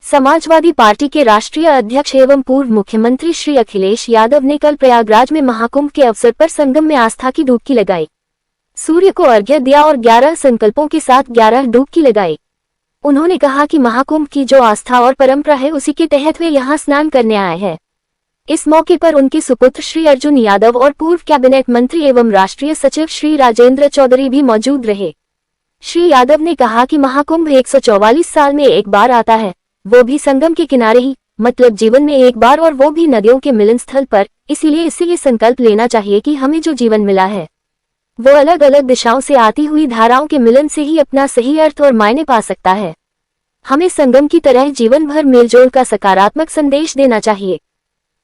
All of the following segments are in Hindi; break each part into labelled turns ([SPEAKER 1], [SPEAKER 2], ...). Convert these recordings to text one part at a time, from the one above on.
[SPEAKER 1] समाजवादी पार्टी के राष्ट्रीय अध्यक्ष एवं पूर्व मुख्यमंत्री श्री अखिलेश यादव ने कल प्रयागराज में महाकुंभ के अवसर पर संगम में आस्था की डुबकी लगाई। सूर्य को अर्घ्य दिया और 11 संकल्पों के साथ 11 डुबकी लगाई। उन्होंने कहा कि महाकुंभ की जो आस्था और परंपरा है उसी के तहत वे यहां स्नान करने आए हैं। इस मौके पर उनके सुपुत्र श्री अर्जुन यादव और पूर्व कैबिनेट मंत्री एवं राष्ट्रीय सचिव श्री राजेंद्र चौधरी भी मौजूद रहे। श्री यादव ने कहा कि महाकुंभ 144 साल में एक बार आता है, वो भी संगम के किनारे ही, मतलब जीवन में एक बार, और वो भी नदियों के मिलन स्थल पर। इसीलिए इससे ये संकल्प लेना चाहिए कि हमें जो जीवन मिला है वो अलग अलग दिशाओं से आती हुई धाराओं के मिलन से ही अपना सही अर्थ और मायने पा सकता है। हमें संगम की तरह जीवन भर मेलजोल का सकारात्मक संदेश देना चाहिए।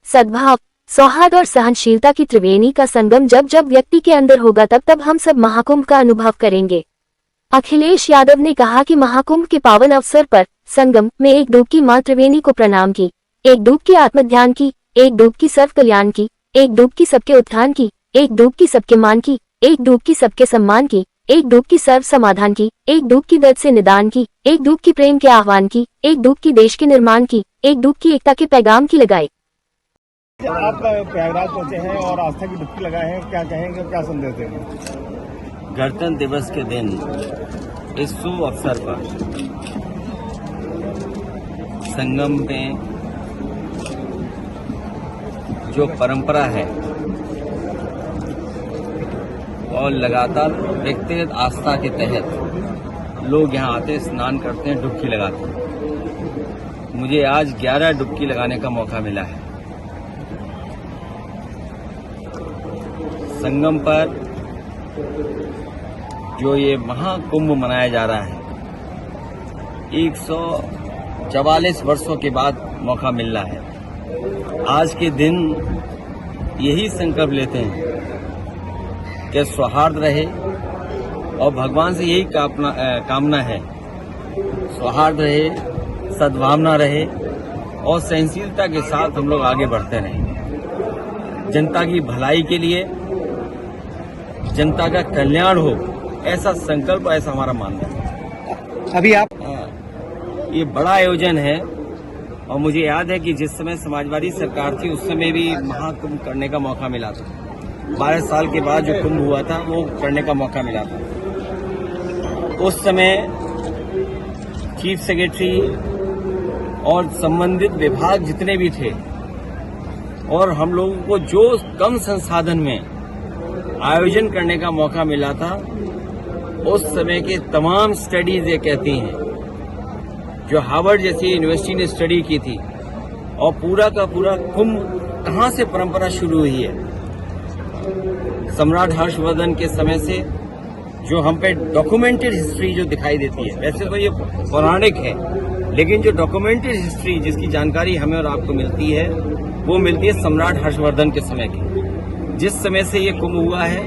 [SPEAKER 1] सद्भाव, सौहार्द और सहनशीलता की त्रिवेणी का संगम जब जब व्यक्ति के अंदर होगा तब तब हम सब महाकुंभ का अनुभव करेंगे। अखिलेश यादव ने कहा कि महाकुंभ के पावन अवसर पर संगम में एक डुबकी मां त्रिवेणी को प्रणाम की, एक डुबकी आत्मध्यान की, एक डुबकी सर्व कल्याण की, एक डुबकी सबके उत्थान की, एक डुबकी सबके मान की, एक डुबकी सबके सम्मान की, एक डुबकी सर्व समाधान की, एक डुबकी दर्द से निदान की, एक डुबकी प्रेम के आह्वान की, एक डुबकी देश के निर्माण की, एक डुबकी एकता के पैगाम की लगाई।
[SPEAKER 2] आप प्रयागराज पहुंचे हैं और आस्था की डुबकी लगाए हैं, क्या कहेंगे, क्या संदेश देंगे?
[SPEAKER 3] गणतंत्र दिवस के दिन इस शुभ अवसर पर संगम में जो परंपरा है और लगातार व्यक्तिगत आस्था के तहत लोग यहाँ आते, स्नान करते हैं, डुबकी लगाते हैं। मुझे आज 11 डुबकी लगाने का मौका मिला है। संगम पर जो ये महाकुंभ मनाया जा रहा है, 144 वर्षों के बाद मौका मिल रहा है। आज के दिन यही संकल्प लेते हैं कि सौहार्द रहे, और भगवान से यही कामना है, सौहार्द रहे, सद्भावना रहे और सहनशीलता के साथ हम लोग आगे बढ़ते रहें। जनता की भलाई के लिए, जनता का कल्याण हो, ऐसा संकल्प, ऐसा हमारा मानना है।
[SPEAKER 2] अभी आप
[SPEAKER 3] ये बड़ा आयोजन है, और मुझे याद है कि जिस समय समाजवादी सरकार थी उस समय भी महाकुंभ करने का मौका मिला था। 12 साल के बाद जो कुंभ हुआ था वो करने का मौका मिला था। उस समय चीफ सेक्रेटरी और संबंधित विभाग जितने भी थे, और हम लोगों को जो कम संसाधन में आयोजन करने का मौका मिला था, उस समय के तमाम स्टडीज ये कहती हैं, जो हार्वर्ड जैसी यूनिवर्सिटी ने स्टडी की थी, और पूरा का पूरा कुंभ कहां से परंपरा शुरू हुई है। सम्राट हर्षवर्धन के समय से जो हम पे डॉक्यूमेंटेड हिस्ट्री जो दिखाई देती है, वैसे तो ये पौराणिक है, लेकिन जो डॉक्यूमेंटेड हिस्ट्री जिसकी जानकारी हमें और आपको मिलती है वो मिलती है सम्राट हर्षवर्धन के समय की। जिस समय से ये कुंभ हुआ है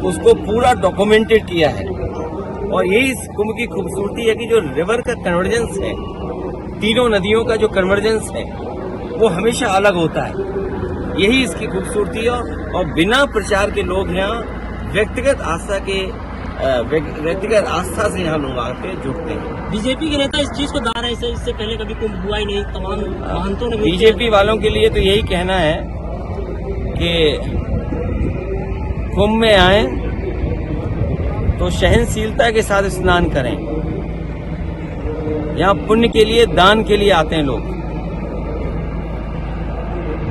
[SPEAKER 3] उसको पूरा डॉक्यूमेंटेड किया है, और यही इस कुंभ की खूबसूरती है कि जो रिवर का कन्वर्जेंस है, तीनों नदियों का जो कन्वर्जेंस है वो हमेशा अलग होता है। यही इसकी खूबसूरती है, और बिना प्रचार के लोग यहाँ व्यक्तिगत आस्था से यहाँ लोग आके जुड़ते हैं।
[SPEAKER 4] बीजेपी के नेता इस चीज को दार है, इससे पहले कभी कुंभ हुआ ही नहीं, तमाम महंतों ने।
[SPEAKER 3] बीजेपी वालों के लिए तो यही कहना है कि कुंभ में आए तो सहनशीलता के साथ स्नान करें। यहाँ पुण्य के लिए, दान के लिए आते हैं लोग,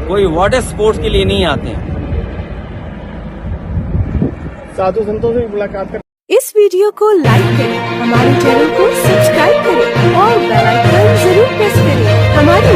[SPEAKER 3] कोई वाटर स्पोर्ट्स के लिए नहीं आते हैं।
[SPEAKER 2] साधु संतों से मुलाकात कर।
[SPEAKER 5] इस वीडियो को लाइक करें, हमारे चैनल को सब्सक्राइब करें और बेल आइकन जरूर प्रेस करें। हमारी